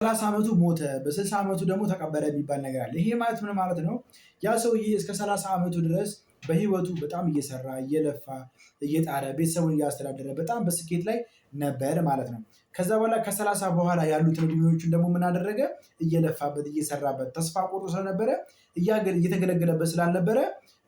30 ዓመቱ ሞተ፣ በ60 ዓመቱ ደግሞ ተቀበረ የሚባል ነገር አለ። ይሄ ማለት ምን ማለት ነው? ያ ሰውዬ እስከ 30 ዓመቱ ድረስ በህይወቱ በጣም እየሰራ እየለፋ እየጣረ ቤተሰቡን እያስተዳደረ በጣም በስኬት ላይ ነበር ማለት ነው። ከዛ በኋላ ከ30 በኋላ ያሉትን እድሜዎቹን ደግሞ ምን አደረገ? እየለፋበት እየሰራበት ተስፋ ቆርጦ ስለነበረ እየተገለገለበት ስላልነበረ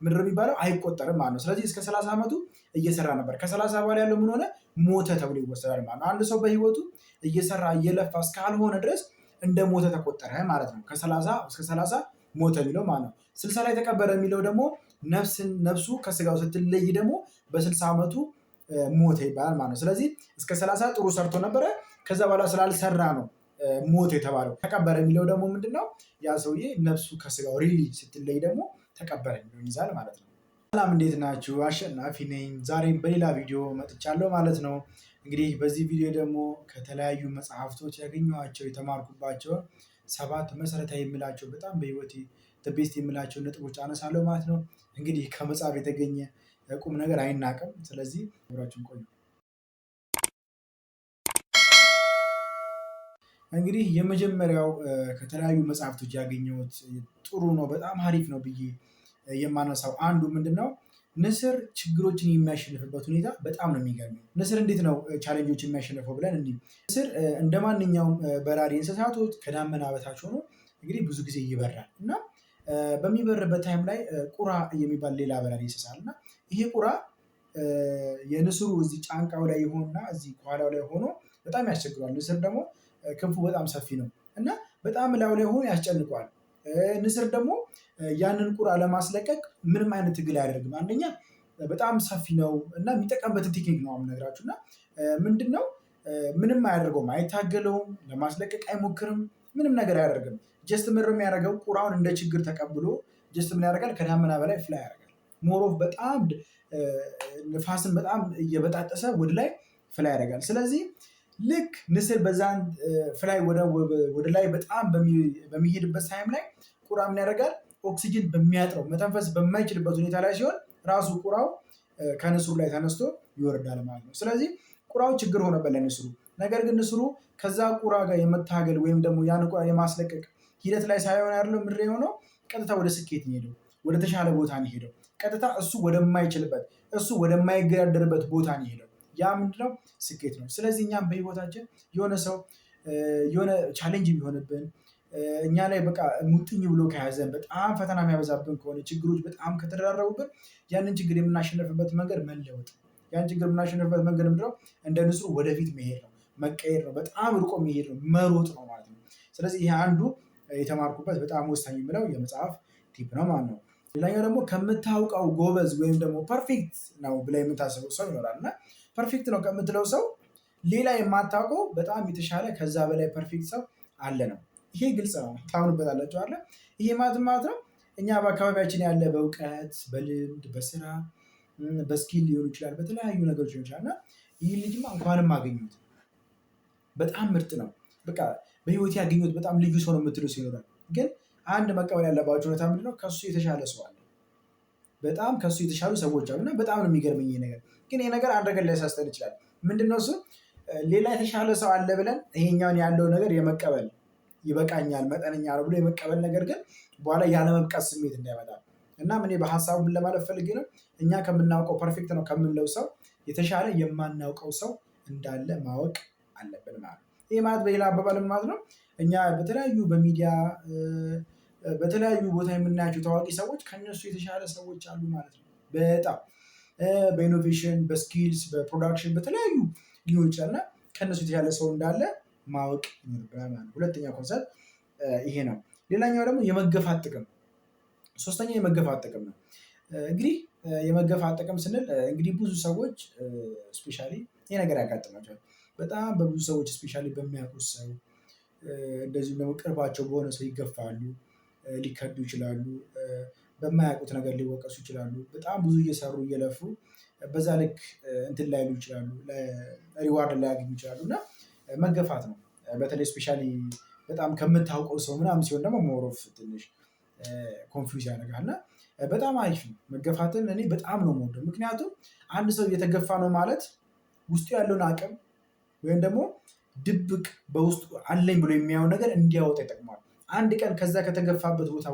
ምንድን ነው የሚባለው? አይቆጠርም ማለት ነው። ስለዚህ እስከ 30 ዓመቱ እየሰራ ነበር። ከ30 በኋላ ያለው ምን ሆነ? ሞተ ተብሎ ይወሰዳል ማለት ነው። አንድ ሰው በህይወቱ እየሰራ እየለፋ እስካልሆነ ድረስ እንደ ሞተ ተቆጠረ ማለት ነው። ከ30 እስከ 30 ሞተ የሚለው ማለት ነው። 60 ላይ ተቀበረ የሚለው ደግሞ ነፍሱ ከስጋው ስትለይ ደግሞ በ60 ዓመቱ ሞተ ይባላል ማለት ነው። ስለዚህ እስከ 30 ጥሩ ሰርቶ ነበረ። ከዛ በኋላ ስላልሰራ ነው ሞተ የተባለው። ተቀበረ የሚለው ደግሞ ምንድነው? ያ ሰውዬ ነፍሱ ከስጋው ሪሊ ስትለይ ደግሞ ተቀበረ የሚለውን ይዛል ማለት ነው። ሰላም እንዴት ናችሁ? አሸናፊ ነኝ። ዛሬም በሌላ ቪዲዮ መጥቻለሁ ማለት ነው። እንግዲህ በዚህ ቪዲዮ ደግሞ ከተለያዩ መጽሐፍቶች ያገኘኋቸው የተማርኩባቸውን 7 መሰረታዊ የምላቸው በጣም በህይወቴ ቤስት የምላቸው ነጥቦች አነሳለሁ ማለት ነው። እንግዲህ ከመጽሐፍ የተገኘ ቁም ነገር አይናቅም። ስለዚህ አብራችሁን ቆዩ። እንግዲህ የመጀመሪያው ከተለያዩ መጽሐፍቶች ያገኘሁት ጥሩ ነው፣ በጣም አሪፍ ነው ብዬ የማነሳው አንዱ ምንድነው? ንስር ችግሮችን የሚያሸንፍበት ሁኔታ በጣም ነው የሚገርመኝ። ንስር እንዴት ነው ቻሌንጆች የሚያሸንፈው ብለን እንዲህ ንስር እንደ ማንኛውም በራሪ እንስሳቶች ከዳመና በታች ሆኖ እንግዲህ ብዙ ጊዜ ይበራል እና በሚበርበት ታይም ላይ ቁራ የሚባል ሌላ በራሪ እንስሳ እና ይሄ ቁራ የንስሩ እዚህ ጫንቃው ላይ ሆኖና እዚህ ከኋላው ላይ ሆኖ በጣም ያስቸግረዋል። ንስር ደግሞ ክንፉ በጣም ሰፊ ነው እና በጣም ላዩ ላይ ሆኖ ያስጨንቀዋል። ንስር ደግሞ ያንን ቁራ ለማስለቀቅ ምንም አይነት ትግል አያደርግም። አንደኛ በጣም ሰፊ ነው እና የሚጠቀምበትን ቴክኒክ ነው የምነግራችሁ። እና ምንድነው ምንም አያደርገውም፣ አይታገለውም፣ ለማስለቀቅ አይሞክርም፣ ምንም ነገር አያደርግም። ጀስት ምር የሚያደርገው ቁራውን እንደ ችግር ተቀብሎ ጀስት ምን ያደርጋል? ከዳመና በላይ ፍላይ ያደርጋል። ሞሮፍ በጣም ንፋስን በጣም እየበጣጠሰ ወደ ላይ ፍላይ ያደርጋል። ስለዚህ ልክ ንስር በዛን ፍላይ ወደ ላይ በጣም በሚሄድበት ታይም ላይ ቁራ ምን ያደርጋል? ኦክሲጅን በሚያጥረው መተንፈስ በማይችልበት ሁኔታ ላይ ሲሆን ራሱ ቁራው ከንስሩ ላይ ተነስቶ ይወርዳል ማለት ነው። ስለዚህ ቁራው ችግር ሆነበት ለንስሩ። ነገር ግን ንስሩ ከዛ ቁራ ጋር የመታገል ወይም ደግሞ ያን ቁራ የማስለቀቅ ሂደት ላይ ሳይሆን ያለው ምንድን የሆነው? ቀጥታ ወደ ስኬት ነው ሄደው፣ ወደ ተሻለ ቦታ ነው ሄደው። ቀጥታ እሱ ወደማይችልበት እሱ ወደማይገዳደርበት ቦታ ነው ሄደው። ያ ምንድነው? ስኬት ነው። ስለዚህ እኛም በህይወታችን የሆነ ሰው የሆነ ቻሌንጅ ቢሆንብን እኛ ላይ በቃ ሙጥኝ ብሎ ከያዘን በጣም ፈተና የሚያበዛብን ከሆነ ችግሮች በጣም ከተደራረቡብን ያንን ችግር የምናሸንፍበት መንገድ መለወጥ፣ ያን ችግር የምናሸንፍበት መንገድ ምንድነው? እንደ ንስሩ ወደፊት መሄድ ነው፣ መቀየር ነው፣ በጣም ርቆ መሄድ ነው፣ መሮጥ ነው ማለት ነው። ስለዚህ ይሄ አንዱ የተማርኩበት በጣም ወሳኝ የምለው የመጽሐፍ ቲፕ ነው ማለት ነው። ሌላኛው ደግሞ ከምታውቀው ጎበዝ ወይም ደግሞ ፐርፌክት ነው ብላ የምታስበው ሰው ይኖራል እና ፐርፌክት ነው ከምትለው ሰው ሌላ የማታውቀው በጣም የተሻለ ከዛ በላይ ፐርፌክት ሰው አለ ነው። ይሄ ግልጽ ነው፣ ታምኑበታላችሁ አለ። ይሄ ማለት ነው እኛ በአካባቢያችን ያለ በእውቀት በልምድ በስራ በስኪል ሊሆን ይችላል፣ በተለያዩ ነገሮች ሊሆን ይችላል እና ይህ ልጅማ እንኳንም አገኙት በጣም ምርጥ ነው፣ በቃ በህይወት ያገኙት በጣም ልዩ ሰው ነው የምትሉ ይኖራል። ግን አንድ መቀበል ያለባቸው ሁኔታ ምንድነው? ከሱ የተሻለ ሰው አለ፣ በጣም ከሱ የተሻሉ ሰዎች አሉ እና በጣም ነው የሚገርመኝ ይሄ ነገር። ግን ይሄ ነገር አንድ ነገር ሊያሳስተን ይችላል። ምንድነው እሱ? ሌላ የተሻለ ሰው አለ ብለን ይሄኛውን ያለው ነገር የመቀበል ይበቃኛል መጠነኛ ነው ብሎ የመቀበል ነገር ግን በኋላ ያለመብቃት ስሜት እንዳይመጣ እና እኔ በሀሳቡ ምን ለማለት ፈልጌ ነው፣ እኛ ከምናውቀው ፐርፌክት ነው ከምንለው ሰው የተሻለ የማናውቀው ሰው እንዳለ ማወቅ አለብን ማለት ነው። ይህ ማለት በሌላ አባባል ማለት ነው እኛ በተለያዩ በሚዲያ በተለያዩ ቦታ የምናያቸው ታዋቂ ሰዎች ከነሱ የተሻለ ሰዎች አሉ ማለት ነው። በጣም በኢኖቬሽን በስኪልስ በፕሮዳክሽን በተለያዩ ሊሆን ይችላል እና ከነሱ የተሻለ ሰው እንዳለ ማወቅ ይኖርብናል ማለት ነው። ሁለተኛ ኮንሰፕት ይሄ ነው። ሌላኛው ደግሞ የመገፋት ጥቅም፣ ሶስተኛ የመገፋት ጥቅም ነው። እንግዲህ የመገፋት ጥቅም ስንል እንግዲህ ብዙ ሰዎች ስፔሻሊ ይሄ ነገር ያጋጥማቸዋል። በጣም በብዙ ሰዎች ስፔሻሊ በሚያውቁት ሰው እንደዚሁም ደግሞ ቅርባቸው በሆነ ሰው ይገፋሉ፣ ሊከዱ ይችላሉ፣ በማያውቁት ነገር ሊወቀሱ ይችላሉ። በጣም ብዙ እየሰሩ እየለፉ በዛ ልክ እንትን ላይሉ ይችላሉ፣ ሪዋርድ ላያገኙ ይችላሉ እና መገፋት ነው። በተለይ ስፔሻሊ በጣም ከምታውቀው ሰው ምናምን ሲሆን ደግሞ ሞሮፍ ትንሽ ኮንፊውዝ ያደርጋል እና በጣም አሪፍ ነው። መገፋትን እኔ በጣም ነው የምወደው። ምክንያቱም አንድ ሰው እየተገፋ ነው ማለት ውስጡ ያለውን አቅም ወይም ደግሞ ድብቅ በውስጡ አለኝ ብሎ የሚያየው ነገር እንዲያወጣ ይጠቅመዋል። አንድ ቀን ከዛ ከተገፋበት ቦታ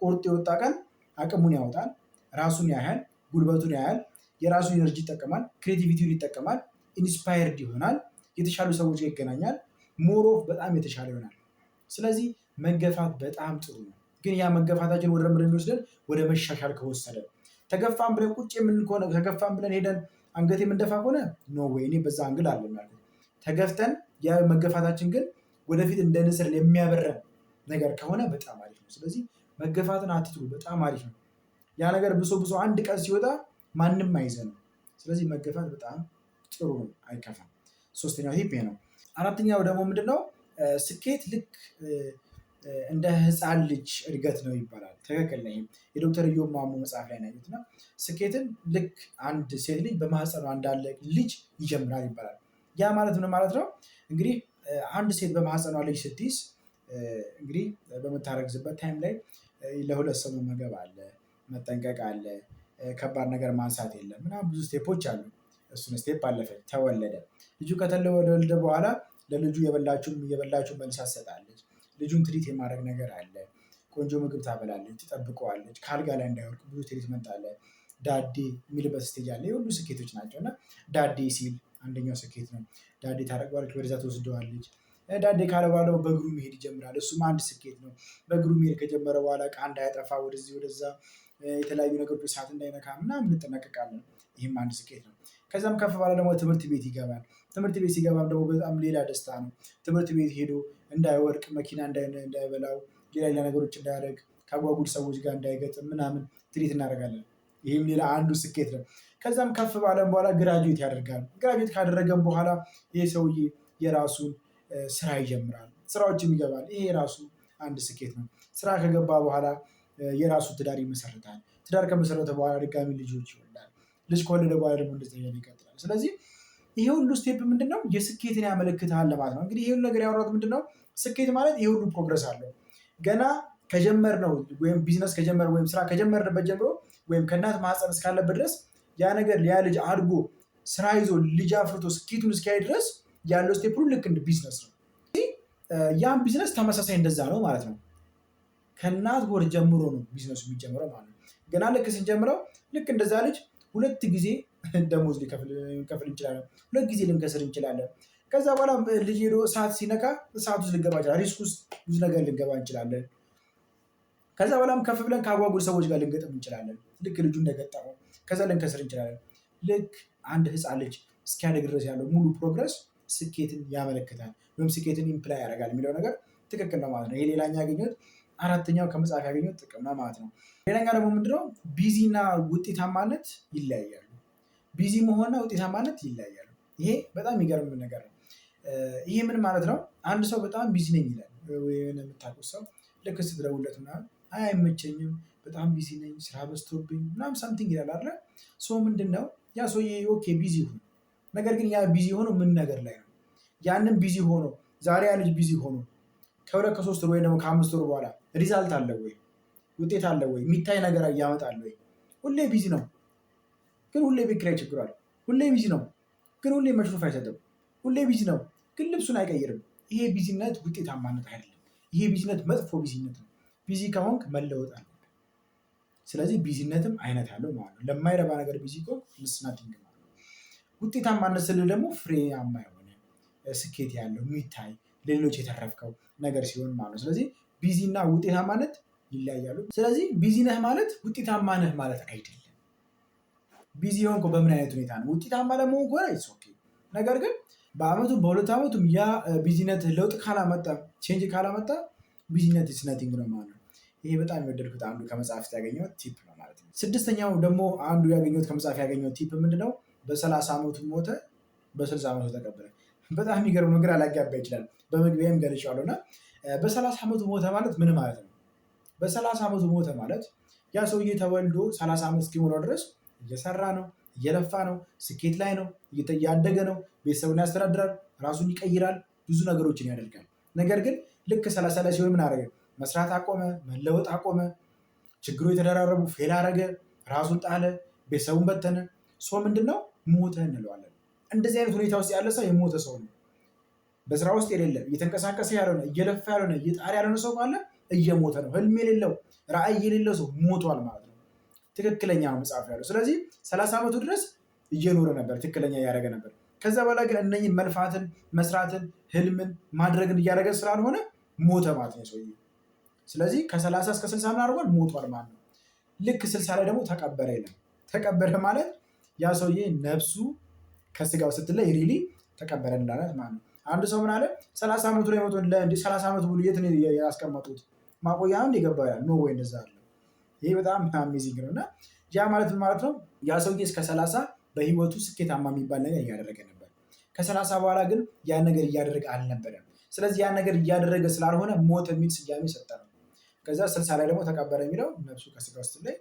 ቆርጦ የወጣ ቀን አቅሙን ያወጣል፣ ራሱን ያያል፣ ጉልበቱን ያያል፣ የራሱን ኤነርጂ ይጠቀማል፣ ክሬቲቪቲውን ይጠቀማል፣ ኢንስፓየርድ ይሆናል፣ የተሻሉ ሰዎች ጋር ይገናኛል፣ ሞሮፍ በጣም የተሻለ ይሆናል። ስለዚህ መገፋት በጣም ጥሩ ነው። ግን ያ መገፋታችን ወደ ምንድን የሚወስደን? ወደ መሻሻል ከወሰደን። ተገፋን ብለን ቁጭ የምንል ከሆነ ተገፋን ብለን ሄደን አንገት የምንደፋ ከሆነ ኖ ወይ፣ እኔ በዛ አንግል አለ ያልኩት። ተገፍተን ያ መገፋታችን ግን ወደፊት እንደ ንስር የሚያበረን ነገር ከሆነ በጣም አሪፍ ነው። ስለዚህ መገፋትን አትጥሉ፣ በጣም አሪፍ ነው። ያ ነገር ብሶ ብሶ አንድ ቀን ሲወጣ ማንም አይዘንም። ስለዚህ መገፋት በጣም ጥሩ ነው፣ አይከፋም። ሶስተኛው ቲፕ ነው። አራተኛው ደግሞ ምንድነው? ስኬት ልክ እንደ ህፃን ልጅ እድገት ነው ይባላል። ትክክል ነው። የዶክተር ኢዮብ ማሞ መጽሐፍ ላይ ነው ያሉት። ስኬትን ልክ አንድ ሴት ልጅ በማህፀኗ እንዳለ ልጅ ይጀምራል ይባላል። ያ ማለት ምን ማለት ነው? እንግዲህ አንድ ሴት በማህፀኗ ልጅ ስትይዝ እንግዲህ በምታረግዝበት ታይም ላይ ለሁለት ሰው መመገብ አለ፣ መጠንቀቅ አለ፣ ከባድ ነገር ማንሳት የለም ምናምን ብዙ ስቴፖች አሉ። እሱን ስቴፕ አለፈች፣ ተወለደ። ልጁ ከተወለደ በኋላ ለልጁ የበላችሁን መልሳ ትሰጣለች። ልጁን ትሪት የማድረግ ነገር አለ። ቆንጆ ምግብ ታበላለች፣ ትጠብቀዋለች፣ ከአልጋ ላይ እንዳይወድቅ ብዙ ትሪትመንት አለ። ዳዴ የሚልበት ስቴጅ አለ። የሁሉ ስኬቶች ናቸው። እና ዳዴ ሲል አንደኛው ስኬት ነው። ዳዴ ታደርገዋለች፣ ወደዛ ትወስደዋለች። ዳዴ ካለ በኋላ በእግሩ መሄድ ይጀምራል። እሱም አንድ ስኬት ነው። በእግሩ መሄድ ከጀመረ በኋላ ዕቃ እንዳያጠፋ ወደዚህ ወደዛ የተለያዩ ነገሮች እሳት እንዳይነካ ምናምን እንጠነቀቃለን። ይህም አንድ ስኬት ነው። ከዛም ከፍ ባለ ደግሞ ትምህርት ቤት ይገባል። ትምህርት ቤት ሲገባም ደግሞ በጣም ሌላ ደስታ ነው። ትምህርት ቤት ሄዶ እንዳይወድቅ፣ መኪና እንዳይበላው፣ ሌላ ነገሮች እንዳያደርግ፣ ከአጓጉል ሰዎች ጋር እንዳይገጥም ምናምን ትሪት እናደርጋለን። ይህም ሌላ አንዱ ስኬት ነው። ከዛም ከፍ ባለም በኋላ ግራጁዌት ያደርጋል። ግራጁዌት ካደረገም በኋላ ይሄ ሰውዬ የራሱን ስራ ይጀምራል። ስራዎችም ይገባል። ይሄ የራሱ አንድ ስኬት ነው። ስራ ከገባ በኋላ የራሱ ትዳር ይመሰርታል። ትዳር ከመሰረተ በኋላ ድጋሚ ልጆች ይወልዳል። ልጅ ከወለደ በኋላ ደግሞ እንደዚህ ይቀጥላል። ስለዚህ ይሄ ሁሉ ስቴፕ ምንድነው? የስኬትን ያመለክታል ማለት ነው። እንግዲህ ይሄ ሁሉ ነገር ያወራሁት ምንድነው? ስኬት ማለት ይሄ ሁሉ ፕሮግረስ አለው። ገና ከጀመርነው ወይም ቢዝነስ ከጀመር ወይም ስራ ከጀመርንበት ጀምሮ ወይም ከእናት ማህፀን እስካለበት ድረስ ያ ነገር ያ ልጅ አድጎ ስራ ይዞ ልጅ አፍርቶ ስኬቱን እስኪያይ ድረስ ያለው ስቴፕ ሁሉ ልክ እንደ ቢዝነስ ነው። ያም ቢዝነስ ተመሳሳይ እንደዛ ነው ማለት ነው። ከእናት ወር ጀምሮ ነው ቢዝነሱ የሚጀምረው ማለት ነው። ገና ልክ ስንጀምረው ልክ እንደዛ ልጅ 2 ጊዜ ደሞዝ ሊከፍል እንችላለን። 2 ጊዜ ልንከስር እንችላለን። ከዛ በኋላ ልጅ ሄዶ እሳት ሲነካ እሳት ውስጥ ልንገባ እንችላለን። ሪስክ ውስጥ ብዙ ነገር ልንገባ እንችላለን። ከዛ በኋላም ከፍ ብለን ከአጓጉል ሰዎች ጋር ልንገጥም እንችላለን። ልክ ልጁ እንደገጠመው ከዛ ልንከስር እንችላለን። ልክ አንድ ህፃን ልጅ እስኪያድግ ድረስ ያለው ሙሉ ፕሮግረስ ስኬትን ያመለክታል ወይም ስኬትን ኢምፕላይ ያደርጋል የሚለው ነገር ትክክል ነው ማለት ነው። ይሄ ሌላኛው ያገኘሁት አራተኛው ከመጽሐፍ ያገኘሁት ጥቅም ነው ማለት ነው። ሌላኛው ደግሞ ምንድነው? ቢዚ እና ውጤታማነት ይለያያሉ። ቢዚ መሆንና ውጤታማነት ይለያያሉ። ይሄ በጣም የሚገርም ነገር ነው። ይሄ ምን ማለት ነው? አንድ ሰው በጣም ቢዚ ነኝ ይላል። ወይም የምታውቁት ሰው ልክ ስትደውልለት ምናምን አይመቸኝም፣ በጣም ቢዚ ነኝ፣ ስራ በዝቶብኝ ምናምን ሳምቲንግ ይላል አይደለ? ምንድነው ያ ሰውዬ ኦኬ ቢዚ ሆኖ፣ ነገር ግን ያ ቢዚ ሆኖ ምን ነገር ላይ ነው? ያንን ቢዚ ሆኖ ዛሬ ያ ልጅ ቢዚ ሆኖ ከ2 ከ3 ወር ወይ ደግሞ ከ5 ወር በኋላ ሪዛልት አለ ወይ? ውጤት አለ ወይ? የሚታይ ነገር ያመጣል ወይ? ሁሌ ቢዚ ነው ግን ሁሌ ቤት ኪራይ ችግሯል። ሁሌ ቢዚ ነው ግን ሁሌ መሽሩፍ አይሰጥም። ሁሌ ቢዚ ነው ግን ልብሱን አይቀይርም። ይሄ ቢዚነት ውጤታማነት አይደለም። ይሄ ቢዚነት መጥፎ ቢዚነት ነው። ቢዚ ከሆንክ መለወጥ አለ። ስለዚህ ቢዚነትም አይነት አለው ማለት ነው። ለማይረባ ነገር ቢዚ ከሆንክ ልስናቲንግ ማለት ነው። ውጤታማነት ስል ደግሞ ፍሬያማ የሆነ ስኬት ያለው የሚታይ ለሌሎች የተረፍከው ነገር ሲሆን ማለት ነው። ስለዚህ ቢዚ እና ውጤታማነት ይለያያሉ። ስለዚህ ቢዚ ነህ ማለት ውጤታማ ነህ ማለት አይደለም። ቢዚ ሆንኩ በምን አይነት ሁኔታ ነው? ውጤታማ ለመሆን ከሆነ ኦኬ። ነገር ግን በአመቱም በ2 ዓመቱም ያ ቢዚነት ለውጥ ካላመጣ ቼንጅ ካላመጣ ቢዚነት ኢዝ ነቲንግ ነው ማለት ነው። ይሄ በጣም የወደድኩት አንዱ ከመጽሐፍ ያገኘሁት ቲፕ ነው ማለት ነው። 6ኛው ደግሞ አንዱ ያገኘሁት ከመጽሐፍ ያገኘሁት ቲፕ ምንድነው? በ30 ዓመቱ ሞተ፣ በ60 ዓመቱ ተቀበለ። በጣም የሚገርም ነገር አላጋባ ይችላል። በመግቢያም ገልጫለሁ እና በ30 ዓመቱ ሞተ ማለት ምን ማለት ነው? በ30 ዓመቱ ሞተ ማለት ያ ሰውዬ ተወልዶ 30 ዓመት እስኪሞላው ድረስ እየሰራ ነው፣ እየለፋ ነው፣ ስኬት ላይ ነው፣ እያደገ ነው፣ ቤተሰቡን ያስተዳድራል፣ ራሱን ይቀይራል፣ ብዙ ነገሮችን ያደርጋል። ነገር ግን ልክ 30 ላይ ሲሆን ምን አደረገ? መስራት አቆመ፣ መለወጥ አቆመ፣ ችግሩ የተደራረቡ ፌል አደረገ፣ ራሱን ጣለ፣ ቤተሰቡን በተነ። ምንድነው? ሞተ እንለዋለን። እንደዚህ አይነት ሁኔታ ውስጥ ያለ ሰው የሞተ ሰው ነው። በስራ ውስጥ የሌለ እየተንቀሳቀሰ ያልሆነ እየለፋ ያልሆነ እየጣር ያልሆነ ሰው ካለ እየሞተ ነው። ህልም የሌለው ራዕይ የሌለው ሰው ሞቷል ማለት ነው። ትክክለኛ ነው መጽሐፍ ያለው። ስለዚህ 30 ዓመቱ ድረስ እየኖረ ነበር፣ ትክክለኛ እያደረገ ነበር። ከዛ በኋላ ግን እነኝህ መልፋትን፣ መስራትን፣ ህልምን ማድረግን እያደረገ ስላልሆነ ሞተ ማለት ነው ሰውዬ። ስለዚህ ከ30 እስከ 60 ምን አድርጓል? ሞቷል ማለት ነው። ልክ 60 ላይ ደግሞ ተቀበረ ይላል። ተቀበረ ማለት ያ ሰውዬ ነፍሱ ከስጋው ስትለይ ሪሊ ተቀበረ እንዳለት ማለት ነው። አንድ ሰው ምን አለ? 30 ዓመቱ ላይ ሞቶ 30 ዓመት ሙሉ የት ነው ያስቀመጡት? ማቆያ አንድ የገባ ያል ኖ ወይ እንደዛ አለ። ይሄ በጣም አሜዚንግ ነው። እና ያ ማለት ማለት ነው ያ ሰውዬ እስከ 30 በህይወቱ ስኬታማ የሚባል ነገር እያደረገ ነበር። ከ30 በኋላ ግን ያን ነገር እያደረገ አልነበረም። ስለዚህ ያን ነገር እያደረገ ስላልሆነ ሞት የሚል ስያሜ ሰጠ ነው። ከዛ 60 ላይ ደግሞ ተቀበረ የሚለው ነፍሱ ከስጋ ውስጥ ላይ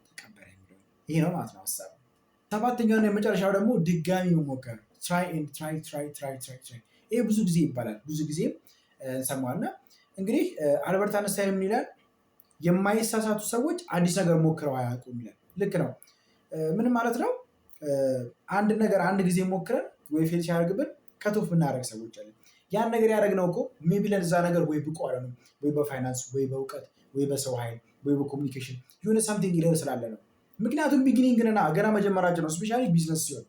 ተቀበረ የሚለው ይሄ ነው ማለት ነው ሀሳብ። ሰባተኛውና የመጨረሻው ደግሞ ድጋሚ መሞከር፣ ትራይ ኤንድ ትራይ ትራይ ትራይ ትራይ ትራይ። ይሄ ብዙ ጊዜ ይባላል፣ ብዙ ጊዜ እንሰማዋልና እንግዲህ አልበርት አንስታይን ምን ይላል? የማይሳሳቱ ሰዎች አዲስ ነገር ሞክረው አያውቁም ይላል። ልክ ነው። ምን ማለት ነው? አንድ ነገር አንድ ጊዜ ሞክረን ወይ ፌል ሲያደርግብን ከቶፍ ብናደርግ ሰዎች አለ። ያን ነገር ያደረግነው እኮ ሜይ ቢ ለዛ ነገር ወይ ብቁ አይደለም፣ ወይ በፋይናንስ ወይ በእውቀት ወይ በሰው ኃይል ወይ በኮሚኒኬሽን የሆነ ሳምቲንግ ኢረር ስላለ ነው። ምክንያቱም ቢጊኒንግ እና ገና መጀመሪያችን ነው። ስፔሻሊ ቢዝነስ ሲሆን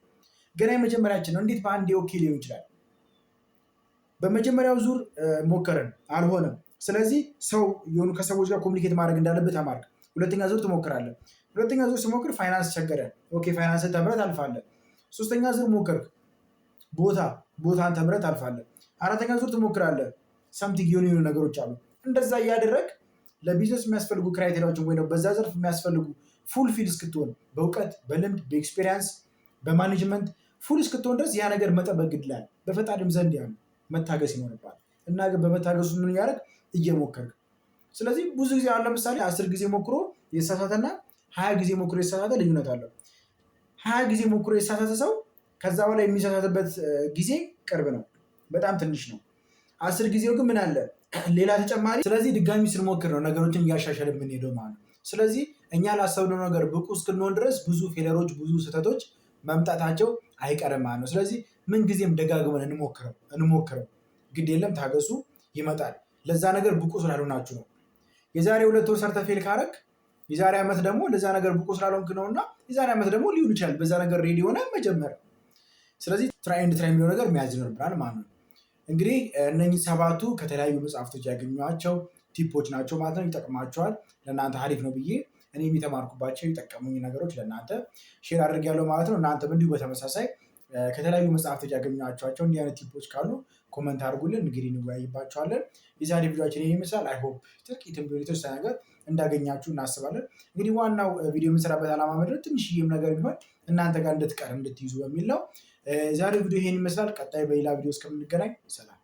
ገና የመጀመሪያችን ነው። እንዴት በአንዴ ኦኬ ሊሆን ይችላል? በመጀመሪያው ዙር ሞከረን አልሆነም። ስለዚህ ሰው የሆኑ ከሰዎች ጋር ኮሚኒኬት ማድረግ እንዳለበት ተማርክ። ሁለተኛ ዙር ትሞክራለህ። ሁለተኛ ዙር ስሞክር ፋይናንስ ቸገረ። ኦኬ ፋይናንስን ተምረህ ታልፋለህ። ሶስተኛ ዙር ሞከርክ፣ ቦታን ተምረህ ታልፋለህ። አራተኛ ዙር ትሞክራለህ። ሳምቲንግ የሆኑ ነገሮች አሉ። እንደዛ እያደረግ ለቢዝነስ የሚያስፈልጉ ክራይቴሪያዎችን ወይ በዛ ዘርፍ የሚያስፈልጉ ፉል ፊል እስክትሆን በእውቀት በልምድ በኤክስፔሪንስ በማኔጅመንት ፉል እስክትሆን ድረስ ያ ነገር መጠበቅ ግድ ይላል። በፈጣሪም ዘንድ ያ መታገስ ይኖርባል። እና ግን በመታገሱ ምን እያደረግ እየሞከርክ። ስለዚህ ብዙ ጊዜ አሁን ለምሳሌ 10 ጊዜ ሞክሮ የተሳሳተና 20 ጊዜ ሞክሮ የተሳሳተ ልዩነት አለው። 20 ጊዜ ሞክሮ የተሳሳተ ሰው ከዛ በላይ የሚሳሳትበት ጊዜ ቅርብ ነው፣ በጣም ትንሽ ነው። 10 ጊዜው ግን ምን አለ ሌላ ተጨማሪ። ስለዚህ ድጋሚ ስንሞክር ነው ነገሮችን እያሻሻል የምንሄደው ማለት ነው። ስለዚህ እኛ ላሰብነው ነገር ብቁ እስክንሆን ድረስ ብዙ ፌለሮች፣ ብዙ ስህተቶች መምጣታቸው አይቀርም ማለት ነው። ስለዚህ ምንጊዜም ደጋግመን እንሞክረው። ግድ የለም ታገሱ፣ ይመጣል። ለዛ ነገር ብቁ ስላልሆናችሁ ነው። የዛሬ 2 ወር ሰርተህ ፌል ካረግ የዛሬ ዓመት ደግሞ ለዛ ነገር ብቁ ስላልሆንክ ነው። እና የዛሬ ዓመት ደግሞ ሊሆን ይችላል በዛ ነገር ሬዲ ሆነ መጀመር። ስለዚህ ትራይ ኤንድ ትራይ የሚለው ነገር መያዝ ይኖርብናል ማለት ነው። እንግዲህ እነኚህ 7ቱ ከተለያዩ መጽሐፍቶች ያገኟቸው ቲፖች ናቸው ማለት ነው። ይጠቅማቸዋል፣ ለእናንተ አሪፍ ነው ብዬ እኔም የተማርኩባቸው የጠቀሙኝ ነገሮች ለእናንተ ሼር አድርጌያለሁ ማለት ነው። እናንተም እንዲሁ በተመሳሳይ ከተለያዩ መጽሐፍቶች ያገኟቸው እንዲህ አይነት ቲፖች ካሉ ኮመንት አድርጉልን፣ እንግዲህ እንወያይባቸዋለን። የዛሬ ቪዲዮችን ይህ ይመስላል። አይሆፕ ጥቂትም ቢሆን የተወሰነ ነገር እንዳገኛችሁ እናስባለን። እንግዲህ ዋናው ቪዲዮ የምንሰራበት ዓላማ ምንድነው? ትንሽዬም ነገር ቢሆን እናንተ ጋር እንድትቀር እንድትይዙ በሚል ነው። ዛሬ ቪዲዮ ይሄን ይመስላል። ቀጣይ በሌላ ቪዲዮ እስከምንገናኝ ሰላም።